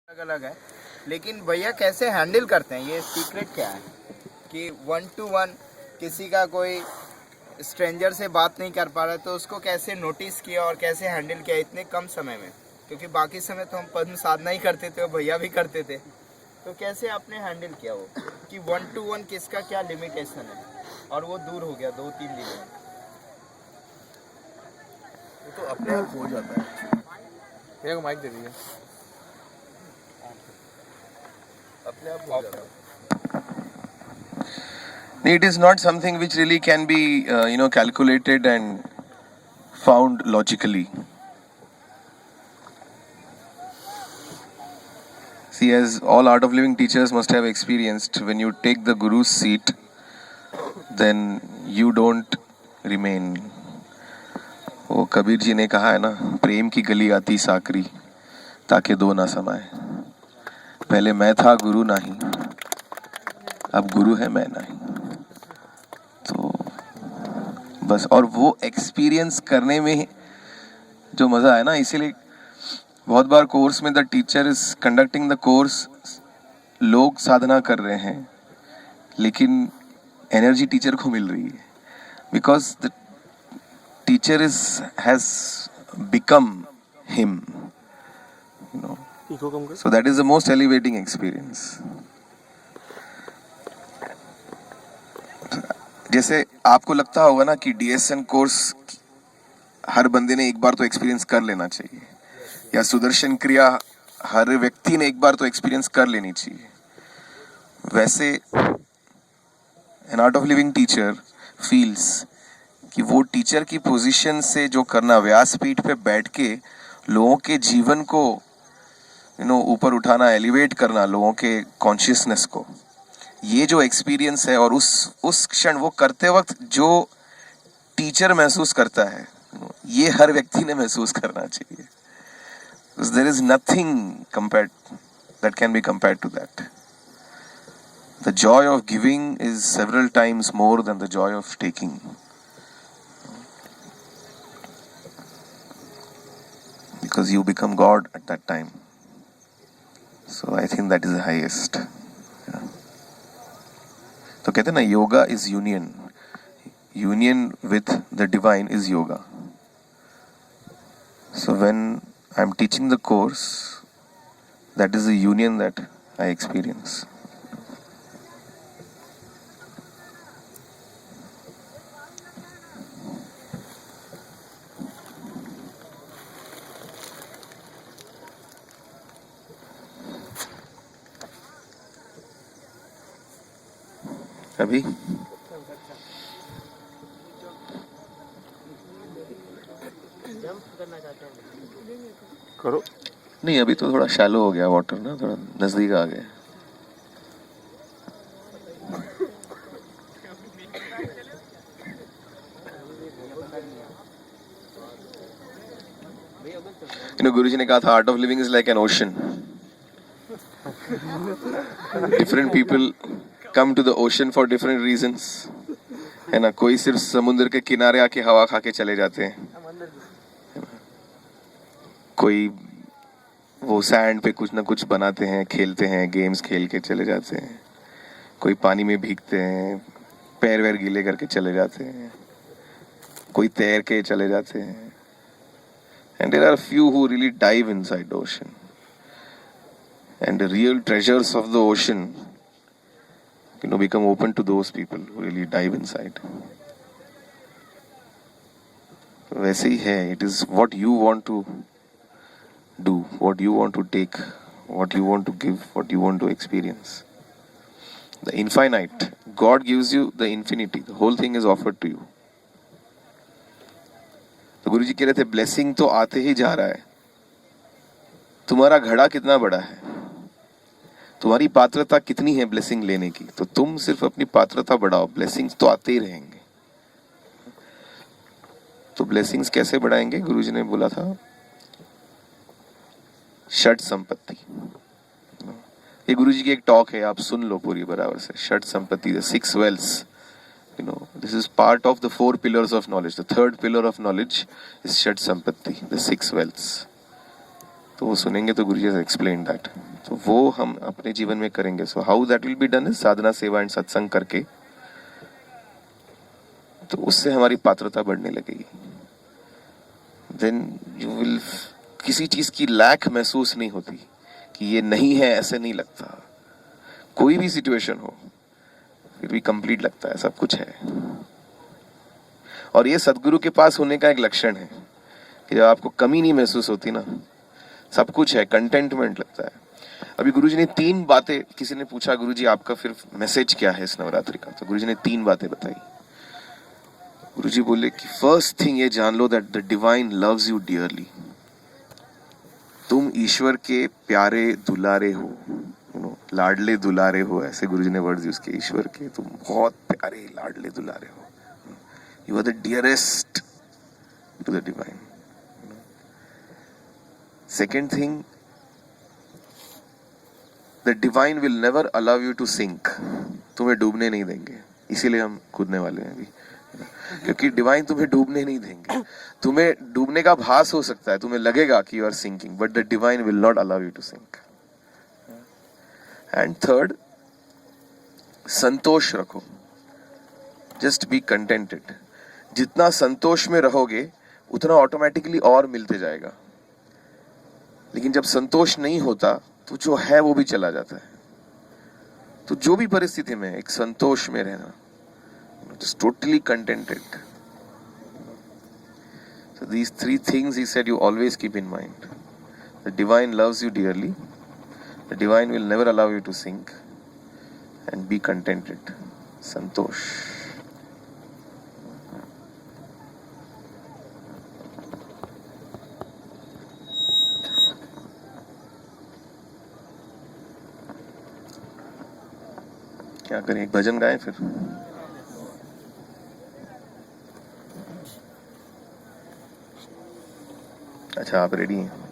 अलग अलग है, लेकिन भैया कैसे हैंडल करते हैं, ये सीक्रेट क्या है कि 1 to 1 किसी का कोई स्ट्रेंजर से बात नहीं कर पा रहा है तो उसको कैसे नोटिस किया और कैसे हैंडल किया इतने कम समय में? क्योंकि बाकी समय तो हम पद्म साधना ही करते थे और भैया भी करते थे, तो कैसे आपने हैंडल किया वो कि 1 to 1 किसका क्या लिमिटेशन है और वो दूर हो गया 2-3 दिन में? वो तो अपने आप हो जाता है। भैया को माइक दे दीजिए। अपने आप हो जाता है। It is not something which really can be, calculated and found logically. See, as all Art of Living teachers must have experienced, when you take the Guru's seat, then you don't remain. वो कबीर जी ने कहा है ना, प्रेम की गली आती साकरी ताकि दो ना समाए। पहले मैं था गुरु नहीं, अब गुरु है मैं नहीं। तो बस, और वो एक्सपीरियंस करने में जो मज़ा है ना, इसीलिए बहुत बार कोर्स में the teacher is conducting the course, लोग साधना कर रहे हैं लेकिन एनर्जी टीचर को मिल रही है, because the teacher has become him, so that is the most elevating experience. जैसे आपको लगता होगा ना कि डीएसएन कोर्स हर बंदे ने एक बार तो एक्सपीरियंस कर लेना चाहिए, या सुदर्शन क्रिया हर व्यक्ति ने एक बार तो एक्सपीरियंस कर लेनी चाहिए, वैसे an art of living teacher feels कि वो टीचर की पोजीशन से जो करना, व्यासपीठ पे बैठ के लोगों के जीवन को ऊपर उठाना, एलिवेट करना लोगों के कॉन्शियसनेस को, ये जो एक्सपीरियंस है और उस क्षण वो करते वक्त जो टीचर महसूस करता है, ये हर व्यक्ति ने महसूस करना चाहिए. There is nothing compared that can be compared to that. The joy of giving is several times more than the joy of taking. Because you become God at that time. So I think that is the highest. Yeah. तो कहते हैं ना, yoga is union. Union with the divine is yoga. So when I'm teaching the course, that is the union that I experience. अभी करो। नहीं, अभी तो थोड़ा शैलो हो गया वाटर ना, थोड़ा नजदीक आ गया. गुरुजी ने कहा था art of living is like an ocean. Different people come to the ocean for different reasons, है ना. कोई सिर्फ समुद्र के किनारे आके हवा खा के चले जाते हैं, कोई वो सैंड पे कुछ ना कुछ बनाते हैं, खेलते हैं, गेम्स खेल के चले जाते हैं, कोई पानी में भीगते हैं, पैर वैर गीले करके चले जाते हैं, कोई तैर के चले जाते हैं. And there are few who really dive inside the ocean, and the real treasures of the ocean become open to those people who really dive inside. वैसे ही है, it is what you want to do, what you want to take, what you want to give, what you want to experience. The infinite, God gives you the infinity, the whole thing is offered to you. तो गुरुजी कह रहे थे blessing तो आते ही जा रहा है, तुम्हारा घड़ा कितना बड़ा है, तुम्हारी पात्रता कितनी है ब्लेसिंग लेने की, तो तुम सिर्फ अपनी पात्रता बढ़ाओ, ब्लेसिंग्स तो आते ही रहेंगे. तो ब्लेसिंग्स कैसे बढ़ाएंगे? गुरुजी ने बोला था षट संपत्ति. ये गुरुजी की एक टॉक है, आप सुन लो पूरी बराबर से. षट संपत्ति, the 6 wealths, this is part of the 4 pillars of knowledge. The 3rd pillar of knowledge is षट संपत्ति, the 6 wealths. तो वो सुनेंगे तो गुरुजी has explained that. तो वो हम अपने जीवन में करेंगे. So how that will be done is sadhana, seva and सत्संग करके. तो उससे हमारी पात्रता बढ़ने लगेगी. देन यू विल, किसी चीज की लैक महसूस नहीं होती कि ये नहीं है, ऐसे नहीं लगता. कोई भी सिचुएशन हो फिर भी कंप्लीट लगता है, सब कुछ है. और ये सदगुरु के पास होने का एक लक्षण है कि जब आपको कमी नहीं महसूस होती ना, सब कुछ है, कंटेंटमेंट लगता है. अभी गुरुजी ने 3 बातें, किसी ने पूछा गुरुजी आपका फिर मैसेज क्या है इस नवरात्रि का, तो गुरुजी ने 3 बातें बताई. गुरुजी बोले कि फर्स्ट थिंग ये जान लो that the divine loves you dearly. तुम ईश्वर के प्यारे दुलारे हो, लाडले दुलारे हो, ऐसे गुरुजी ने वर्ड्स यूज किए. ईश्वर के तुम बहुत प्यारे लाडले दुलारे हो. You are the dearest to the divine. Second thing, the divine will never allow you to sink. तुम्हें डूबने नहीं देंगे, इसीलिए हम कूदने वाले हैं अभी, क्योंकि डिवाइन तुम्हें डूबने नहीं देंगे. तुम्हें डूबने का भास हो सकता है, तुम्हें लगेगा कि you are sinking, but the divine will not allow you to sink. And third, संतोष रखो. Just be contented. जितना संतोष में रहोगे उतना ऑटोमेटिकली और मिलते जाएगा. लेकिन जब संतोष नहीं होता तो जो है वो भी चला जाता है. तो जो भी परिस्थिति में एक संतोष में रहना, just totally contented. So these 3 things he said you always keep in mind. The divine loves you dearly. The divine will never allow you to sink. And be contented. Santosh. क्या करें, एक भजन गाएं फिर. अच्छा, आप रेडी हैं?